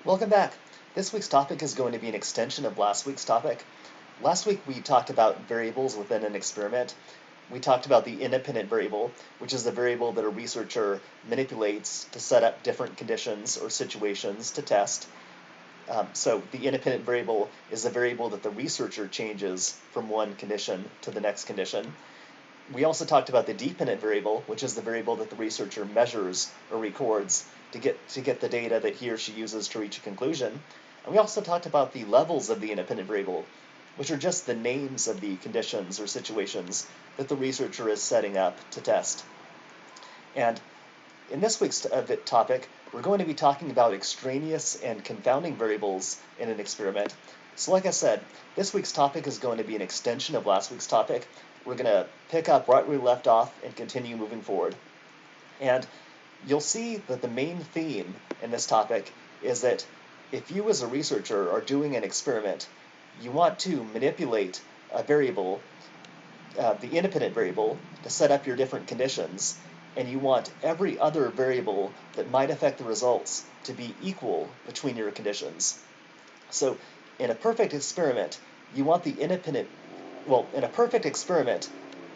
Welcome back. This week's topic is going to be an extension of last week's topic. Last week we talked about variables within an experiment. We talked about the independent variable, which is the variable that a researcher manipulates to set up different conditions or situations to test. So the independent variable is a variable that the researcher changes from one condition to the next condition. We also talked about the dependent variable, which is the variable that the researcher measures or records to get the data that he or she uses to reach a conclusion. And we also talked about the levels of the independent variable, which are just the names of the conditions or situations that the researcher is setting up to test. And in this week's topic, we're going to be talking about extraneous and confounding variables in an experiment. So like I said, this week's topic is going to be an extension of last week's topic. We're going to pick up right where we left off and continue moving forward. And you'll see that the main theme in this topic is that if you as a researcher are doing an experiment, you want to manipulate a variable, the independent variable, to set up your different conditions, and you want every other variable that might affect the results to be equal between your conditions. So in a perfect experiment, you want the independent, well, in a perfect experiment,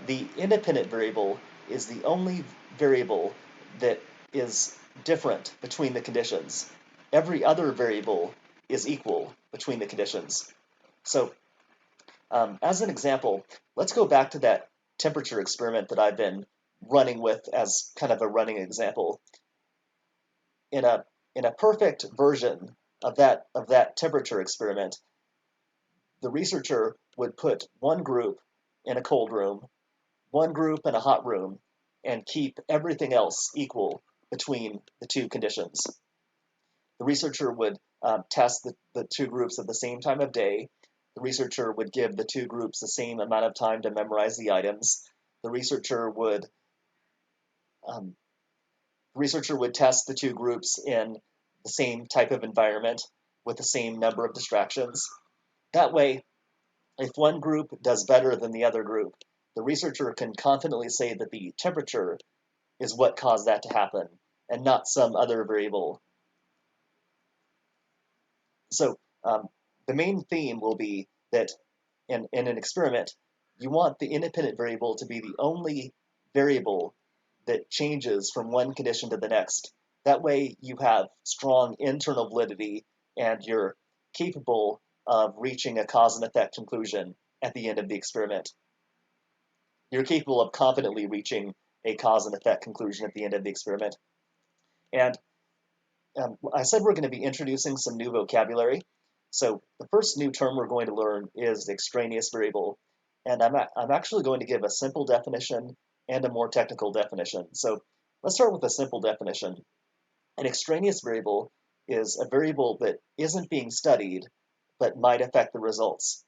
the independent variable is the only variable that is different between the conditions. Every other variable is equal between the conditions. So as an example, let's go back to that temperature experiment that I've been running with as kind of a running example. In a perfect version of that temperature experiment, the researcher would put one group in a cold room, one group in a hot room, and keep everything else equal between the two conditions. The researcher would test the two groups at the same time of day. The researcher would give the two groups the same amount of time to memorize the items. The researcher would um, test the two groups in the same type of environment with the same number of distractions. That way, if one group does better than the other group, the researcher can confidently say that the temperature is what caused that to happen and not some other variable. So the main theme will be that in an experiment, you want the independent variable to be the only variable that changes from one condition to the next. That way you have strong internal validity and you're capable of reaching a cause and effect conclusion at the end of the experiment. You're capable of confidently reaching a cause and effect conclusion at the end of the experiment. And I said we're going to be introducing some new vocabulary. So the first new term we're going to learn is extraneous variable. And I'm actually going to give a simple definition and a more technical definition. So let's start with a simple definition. An extraneous variable is a variable that isn't being studied, but might affect the results.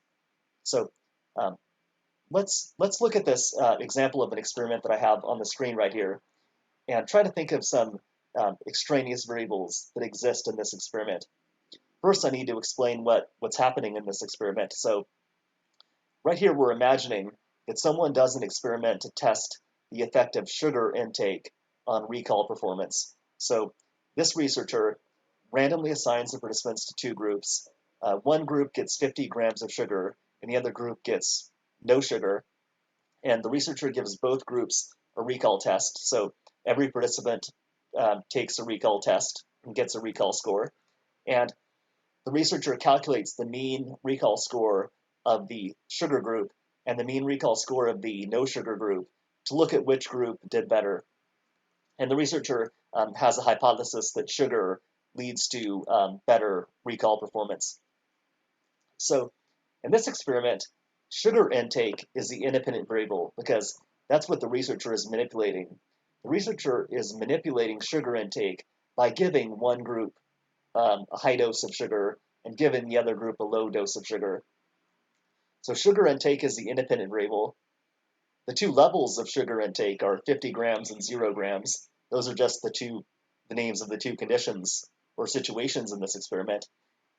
So um, let's look at this example of an experiment that I have on the screen right here and try to think of some extraneous variables that exist in this experiment. First, I need to explain what's happening in this experiment. So right here, we're imagining that someone does an experiment to test the effect of sugar intake on recall performance. So this researcher randomly assigns the participants to two groups. One group gets 50 grams of sugar, and the other group gets no sugar. And the researcher gives both groups a recall test. So every participant takes a recall test and gets a recall score. And the researcher calculates the mean recall score of the sugar group and the mean recall score of the no sugar group to look at which group did better. And the researcher has a hypothesis that sugar leads to better recall performance. So in this experiment, sugar intake is the independent variable because that's what the researcher is manipulating. The researcher is manipulating sugar intake by giving one group a high dose of sugar and giving the other group a low dose of sugar. So sugar intake is the independent variable. The two levels of sugar intake are 50 grams and 0 grams. Those are just the names of the two conditions or situations in this experiment.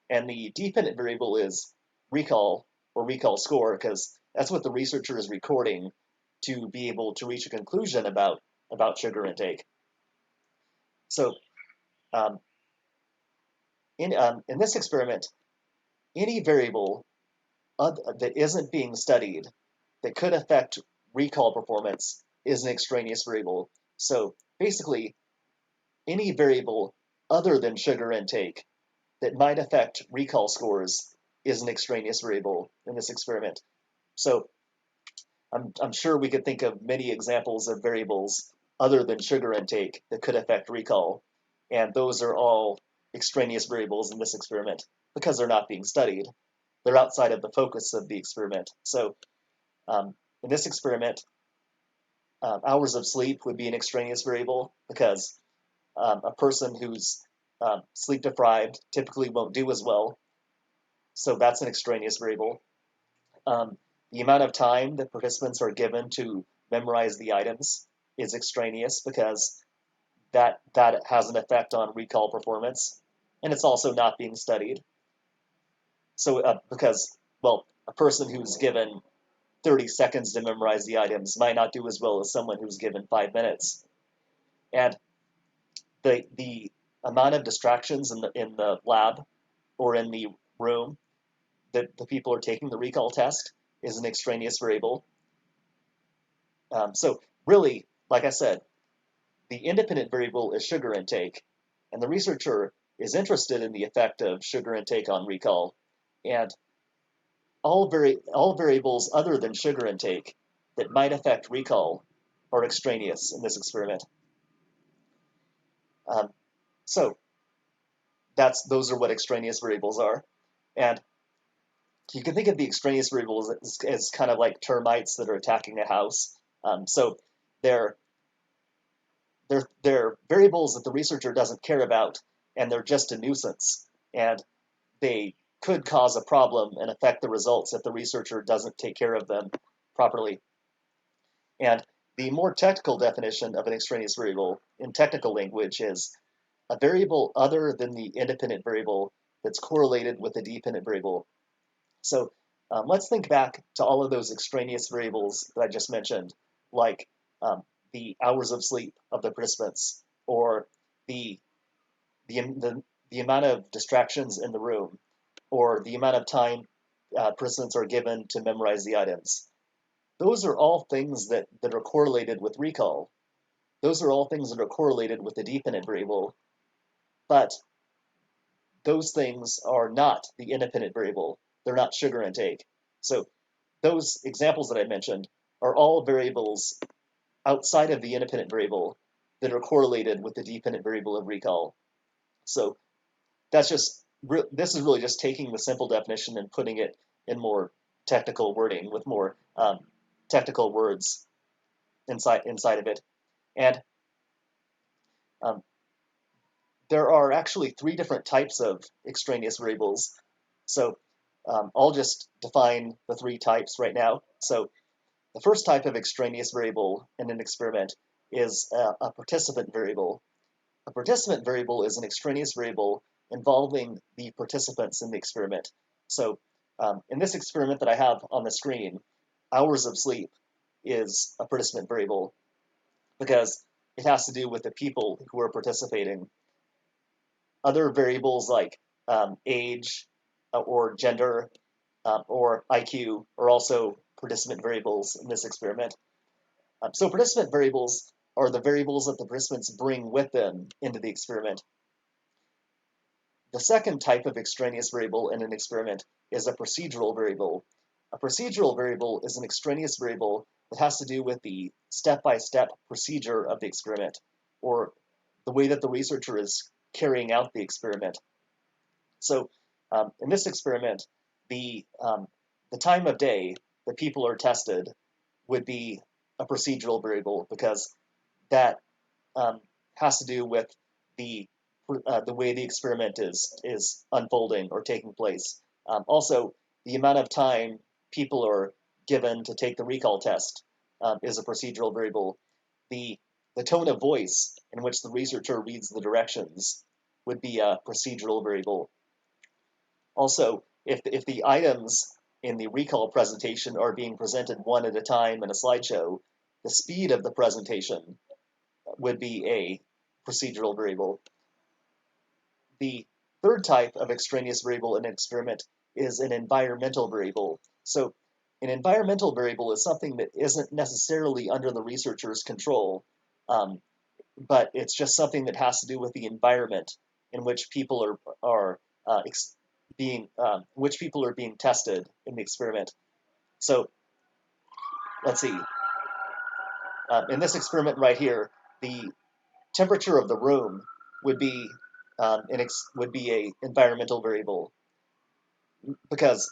And the dependent variable is recall or recall score because that's what the researcher is recording to be able to reach a conclusion about sugar intake. So In this experiment, any variable that isn't being studied that could affect recall performance is an extraneous variable. So basically, any variable other than sugar intake that might affect recall scores is an extraneous variable in this experiment. So I'm sure we could think of many examples of variables other than sugar intake that could affect recall, and those are all extraneous variables in this experiment because they're not being studied. They're outside of the focus of the experiment. So in this experiment, hours of sleep would be an extraneous variable because a person who's sleep deprived typically won't do as well. So that's an extraneous variable. The amount of time that participants are given to memorize the items is extraneous because that has an effect on recall performance, and it's also not being studied. So because, well, a person who's given 30 seconds to memorize the items might not do as well as someone who's given 5 minutes. And the amount of distractions in the lab or in the room that the people are taking the recall test is an extraneous variable. So really, like I said, the independent variable is sugar intake, and the researcher is interested in the effect of sugar intake on recall. And all variables other than sugar intake that might affect recall are extraneous in this experiment. Um, so those are what extraneous variables are. And you can think of the extraneous variables as kind of like termites that are attacking a house. So they're variables that the researcher doesn't care about, and they're just a nuisance. And they could cause a problem and affect the results if the researcher doesn't take care of them properly. And the more technical definition of an extraneous variable in technical language is a variable other than the independent variable that's correlated with the dependent variable. So let's think back to all of those extraneous variables that I just mentioned, like the hours of sleep of the participants, or the, the amount of distractions in the room, or the amount of time participants are given to memorize the items. Those are all things that are correlated with recall. Those are all things that are correlated with the dependent variable, but those things are not the independent variable. They're not sugar intake. So those examples that I mentioned are all variables outside of the independent variable that are correlated with the dependent variable of recall. So that's just, this is really just taking the simple definition and putting it in more technical wording with more technical words inside of it. And um, there are actually 3 different types of extraneous variables. So I'll just define the 3 types right now. So the first type of extraneous variable in an experiment is a participant variable. A participant variable is an extraneous variable involving the participants in the experiment. So in this experiment that I have on the screen, hours of sleep is a participant variable because it has to do with the people who are participating. Other variables like age or gender or IQ are also participant variables in this experiment. So participant variables are the variables that the participants bring with them into the experiment. The second type of extraneous variable in an experiment is a procedural variable. A procedural variable is an extraneous variable that has to do with the step-by-step procedure of the experiment, or the way that the researcher is carrying out the experiment. So in this experiment, the time of day that people are tested would be a procedural variable because that has to do with the way the experiment is unfolding or taking place. Also, the amount of time people are given to take the recall test is a procedural variable. The tone of voice in which the researcher reads the directions would be a procedural variable. Also, if the items in the recall presentation are being presented one at a time in a slideshow, the speed of the presentation would be a procedural variable. The third type of extraneous variable in an experiment is an environmental variable. So an environmental variable is something that isn't necessarily under the researcher's control, um, but it's just something that has to do with the environment in which people are being tested in the experiment. So let's see. In this experiment right here, the temperature of the room would be a environmental variable, because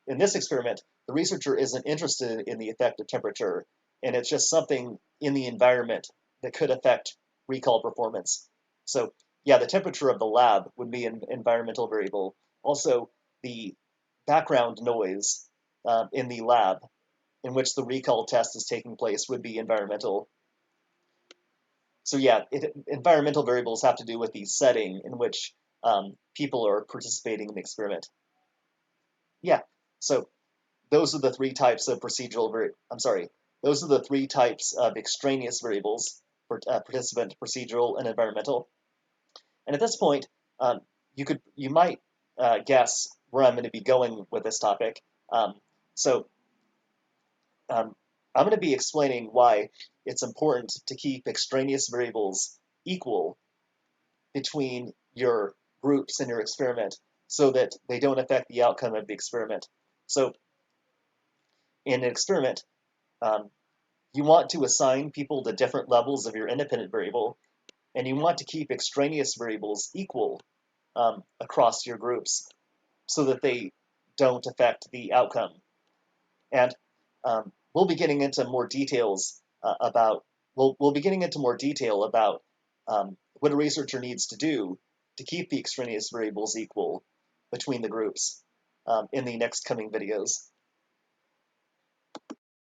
in this experiment, the researcher isn't interested in the effect of temperature, and it's just something in the environment that could affect recall performance. So yeah, the temperature of the lab would be an environmental variable. Also, the background noise in the lab in which the recall test is taking place would be environmental. So yeah, environmental variables have to do with the setting in which people are participating in the experiment. Yeah, so those are the three types of those are the three types of extraneous variables for participant, procedural, and environmental. And at this point, um, you might guess where I'm going to be going with this topic. Um, so um, I'm going to be explaining why it's important to keep extraneous variables equal between your groups in your experiment so that they don't affect the outcome of the experiment. So in an experiment, um, you want to assign people to different levels of your independent variable, and you want to keep extraneous variables equal across your groups so that they don't affect the outcome. And we'll be getting into more details about we'll be getting into more detail about what a researcher needs to do to keep the extraneous variables equal between the groups in the next coming videos.